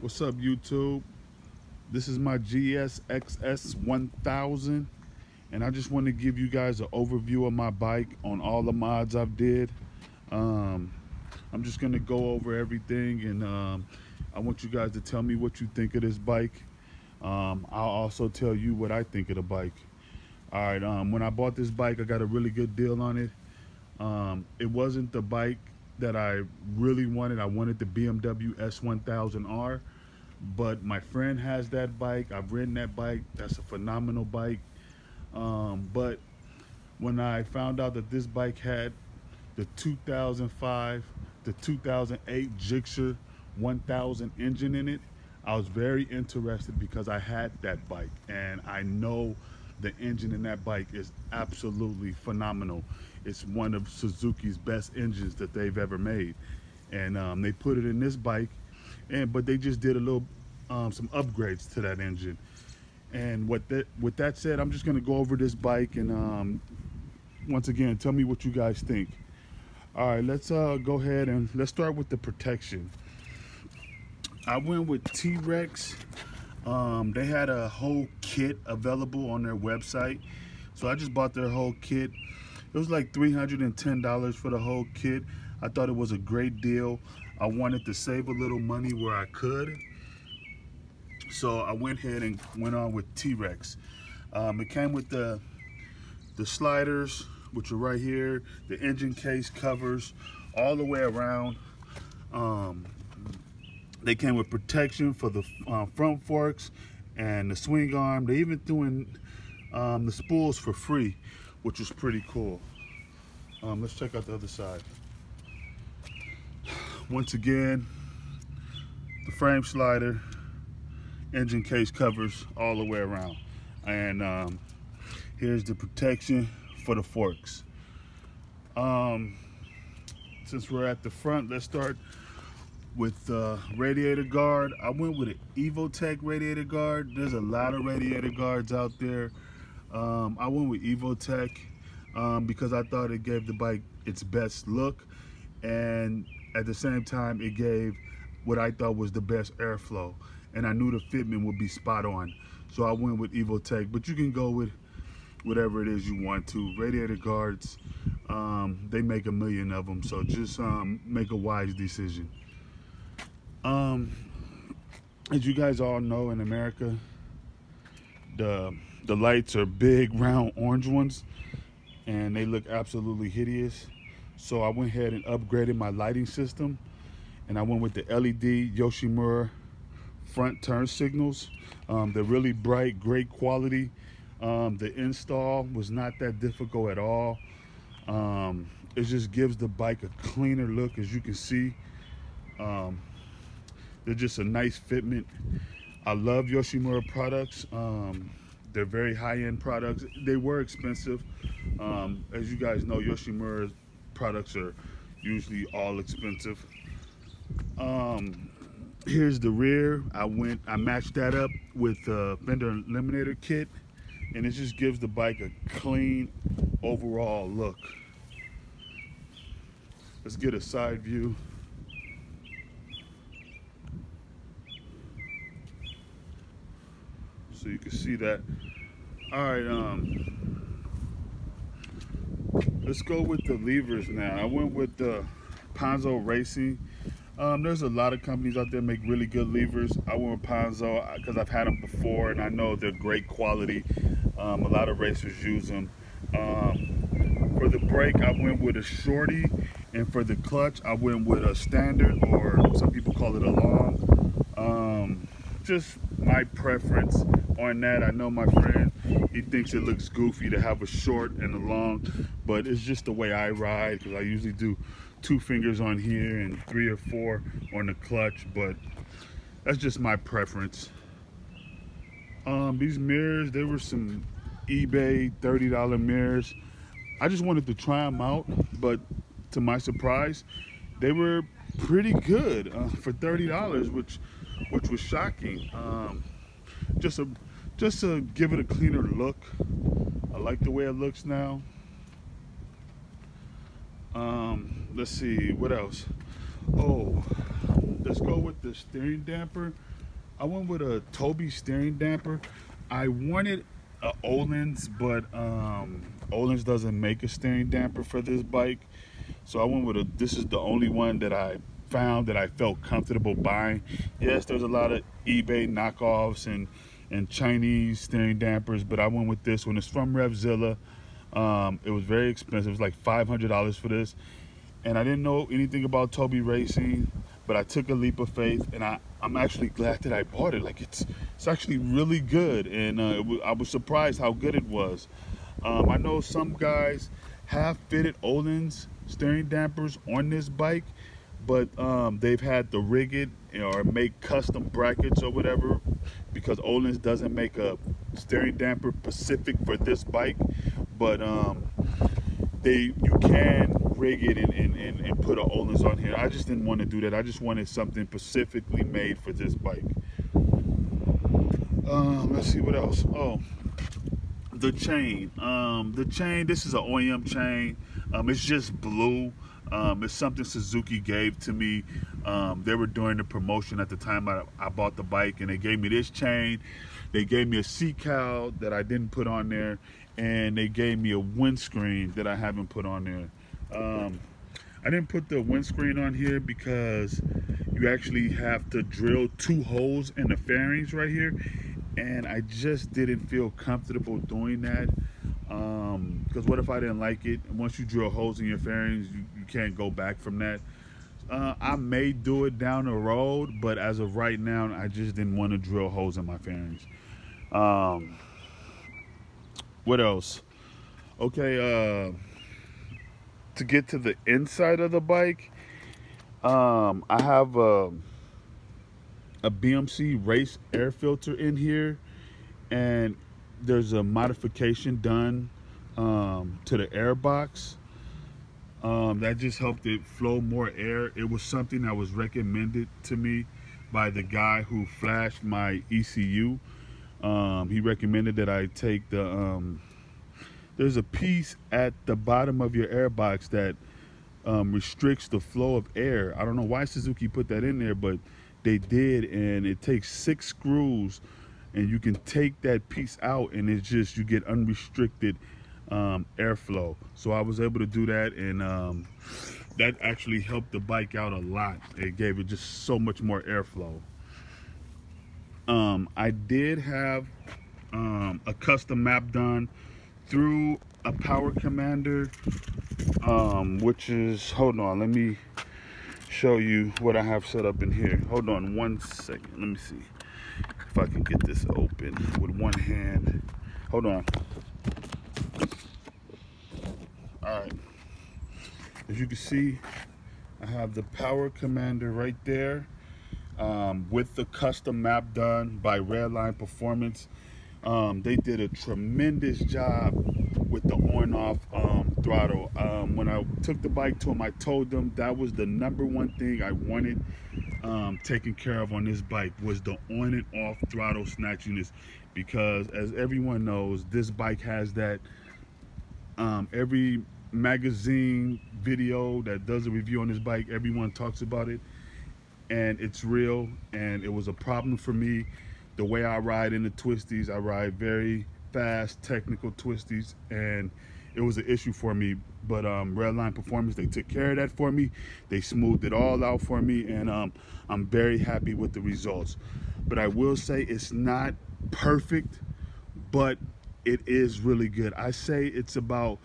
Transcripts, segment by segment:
What's up, YouTube? This is my GSXS-1000, and I just want to give you guys an overview of my bike on all the mods I've did. I'm just gonna go over everything, and I want you guys to tell me what you think of this bike. I'll also tell you what I think of the bike. All right. When I bought this bike, I got a really good deal on it. It wasn't the bike that I really wanted. I wanted the BMW S1000R, but my friend has that bike. I've ridden that bike. That's a phenomenal bike. But when I found out that this bike had the 2005 to 2008 Gsxs1000 engine in it, I was very interested because I had that bike and I know the engine in that bike is absolutely phenomenal. It's one of Suzuki's best engines that they've ever made, and they put it in this bike, but they just did a little some upgrades to that engine. And with that said, I'm just gonna go over this bike and once again tell me what you guys think. All right, let's go ahead and let's start with the protection. I went with TRex. They had a whole kit available on their website, so I just bought their whole kit. It was like $310 for the whole kit. I thought it was a great deal. I wanted to save a little money where I could, so I went ahead and went on with TRex. It came with the sliders, which are right here, the engine case covers all the way around. They came with protection for the front forks and the swing arm. They even threw in the spools for free, which was pretty cool. Let's check out the other side. Once again, the frame slider, engine case covers all the way around. And here's the protection for the forks. Since we're at the front, let's start with the radiator guard. I went with an Evotech radiator guard. There's a lot of radiator guards out there. I went with Evotech because I thought it gave the bike its best look, and at the same time it gave what I thought was the best airflow, and I knew the fitment would be spot on, so I went with Evotech. But you can go with whatever it is you want to. Radiator guards, they make a million of them, so just make a wise decision. As you guys all know, in America, the lights are big round orange ones and they look absolutely hideous. So I went ahead and upgraded my lighting system, and I went with the LED Yoshimura front turn signals. They're really bright, great quality. The install was not that difficult at all. It just gives the bike a cleaner look. As you can see, they're just a nice fitment. I love Yoshimura products. They're very high-end products. They were expensive. As you guys know, Yoshimura products are usually all expensive. Here's the rear. I matched that up with a fender eliminator kit, and it just gives the bike a clean overall look. Let's get a side view. So you can see that. All right, let's go with the levers now. I went with the Panzo Racing. There's a lot of companies out there make really good levers. I went with Panzo because I've had them before and I know they're great quality. A lot of racers use them. For the brake, I went with a shorty, and for the clutch, I went with a standard, or some people call it a long. Just my preference on that. I know my friend, he thinks it looks goofy to have a short and a long, but it's just the way I ride, because I usually do 2 fingers on here and 3 or 4 on the clutch, but that's just my preference. These mirrors, there were some eBay $30 mirrors. I just wanted to try them out, but to my surprise, they were pretty good for $30, which was shocking. Just to give it a cleaner look. I like the way it looks now. Let's see what else. Oh, the let's go with the steering damper. I went with a Toby steering damper. I wanted a Öhlins, but Öhlins doesn't make a steering damper for this bike. So I went with this is the only one that I found that I felt comfortable buying. Yes, there's a lot of eBay knockoffs and Chinese steering dampers, but I went with this one. It's from Revzilla. It was very expensive. It was like $500 for this. And I didn't know anything about Toby Racing, but I took a leap of faith, and I'm actually glad that I bought it. Like it's actually really good, and I was surprised how good it was. I know some guys have fitted Öhlins steering dampers on this bike, but they've had to rig it or make custom brackets or whatever, because Öhlins doesn't make a steering damper specific for this bike. But you can rig it and put a Öhlins on here. I just didn't want to do that. I just wanted something specifically made for this bike. Let's see what else. Oh, the chain. The chain, this is an OEM chain. It's just blue. It's something Suzuki gave to me. They were doing the promotion at the time I bought the bike, and they gave me this chain. They gave me a seat cowl that I didn't put on there, and they gave me a windscreen that I haven't put on there. I didn't put the windscreen on here because you actually have to drill 2 holes in the fairings right here, and I just didn't feel comfortable doing that. Because what if I didn't like it? And once you drill holes in your fairings, you can't go back from that. I may do it down the road, but as of right now, I just didn't want to drill holes in my fairings. What else? Okay, to get to the inside of the bike, I have a BMC race air filter in here, and there's a modification done to the Airbox that just helped it flow more air. It was something that was recommended to me by the guy who flashed my ECU. He recommended that I take there's a piece at the bottom of your Airbox that restricts the flow of air. I don't know why Suzuki put that in there, but they did, and it takes 6 screws, and you can take that piece out, and it's just, you get unrestricted airflow. So I was able to do that, and that actually helped the bike out a lot. It gave it just so much more airflow. I did have a custom map done through a Power Commander, which is, hold on, let me show you what I have set up in here. Hold on one second, let me see if I can get this open with one hand. Hold on. Alright, as you can see, I have the Power Commander right there, with the custom map done by Redline Performance. They did a tremendous job with the on-off throttle. When I took the bike to them, I told them that was the #1 thing I wanted taken care of on this bike, was the on and off throttle snatchiness, because as everyone knows, this bike has that. Every magazine video that does a review on this bike, everyone talks about it, and it's real, and it was a problem for me. The way I ride in the twisties, I ride very fast technical twisties, and it was an issue for me. But Redline Performance, they took care of that for me. They smoothed it all out for me, and I'm very happy with the results. But I will say it's not perfect, but it is really good. I say it's about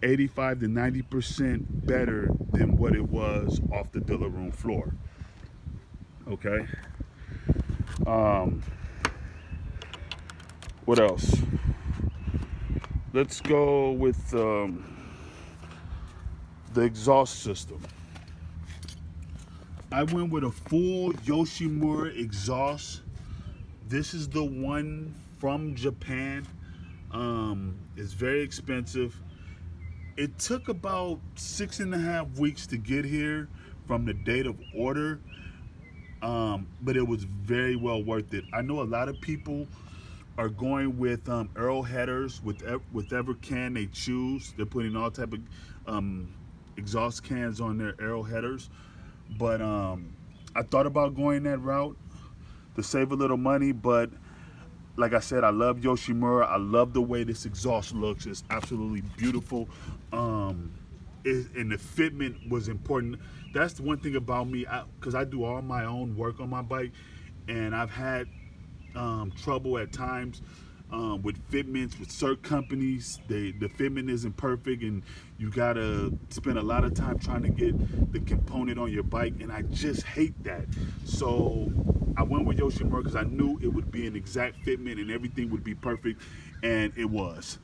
85 to 90% better than what it was off the dealer room floor. Okay. What else? Let's go with the exhaust system. I went with a full Yoshimura exhaust. This is the one from Japan. It's very expensive. It took about 6.5 weeks to get here from the date of order, but it was very well worth it. I know a lot of people are going with Earl headers with whatever can they choose. They're putting all type of exhaust cans on their Earl headers, but I thought about going that route to save a little money, but like I said, I love Yoshimura. I love the way this exhaust looks. It's absolutely beautiful. And the fitment was important. That's the one thing about me, because I do all my own work on my bike, and I've had trouble at times with fitments with certain companies. The fitment isn't perfect, and you gotta spend a lot of time trying to get the component on your bike, and I just hate that. So I went with Yoshimura because I knew it would be an exact fitment and everything would be perfect, and it was.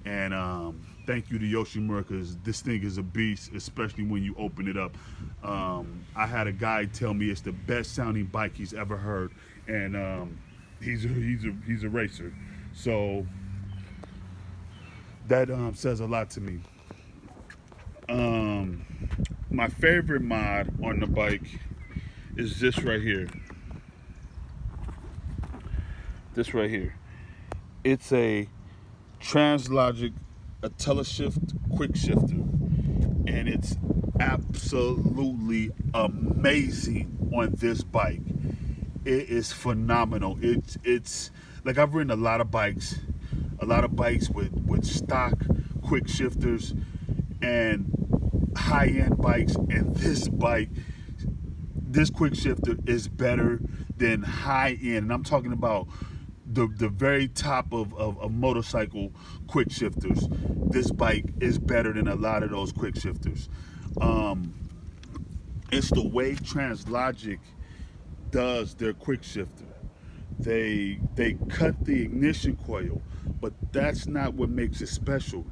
And thank you to Yoshimura, because this thing is a beast, especially when you open it up. I had a guy tell me it's the best sounding bike he's ever heard, and he's a racer, so that says a lot to me. My favorite mod on the bike is this right here. This right here. It's a Translogic, a teleshift quick shifter, and it's absolutely amazing on this bike. It is phenomenal. It's like, I've ridden a lot of bikes with stock quick shifters and high-end bikes, and this bike, this quick shifter is better than high-end, and I'm talking about the very top of motorcycle quick shifters. This bike is better than a lot of those quick shifters. It's the way Translogic does their quick shifter. They cut the ignition coil, but that's not what makes it special.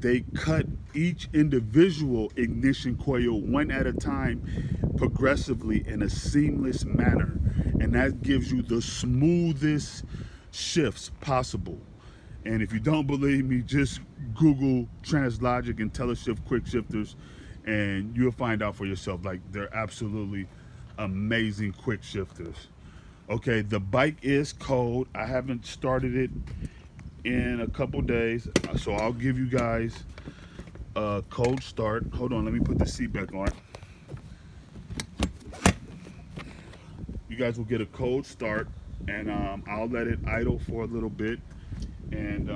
They cut each individual ignition coil one at a time, progressively, in a seamless manner, and that gives you the smoothest shifts possible. And if you don't believe me, just Google Translogic and teleshift quick shifters, and you'll find out for yourself. Like, they're absolutely amazing quick shifters. Okay, the bike is cold. I haven't started it in a couple days, so I'll give you guys a cold start. Hold on, let me put the seat back on. You guys will get a cold start, and I'll let it idle for a little bit, and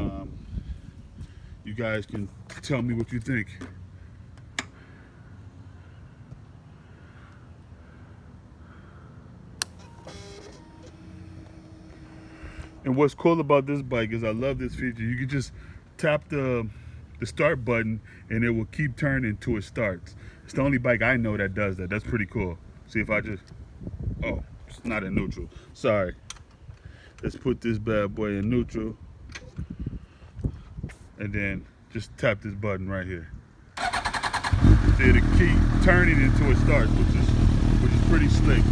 you guys can tell me what you think. And what's cool about this bike is, I love this feature. You can just tap the start button and it will keep turning until it starts. It's the only bike I know that does that. That's pretty cool. See if I just, oh, it's not in neutral. Sorry. Let's put this bad boy in neutral. And then just tap this button right here. See, it'll keep turning until it starts, which is pretty slick.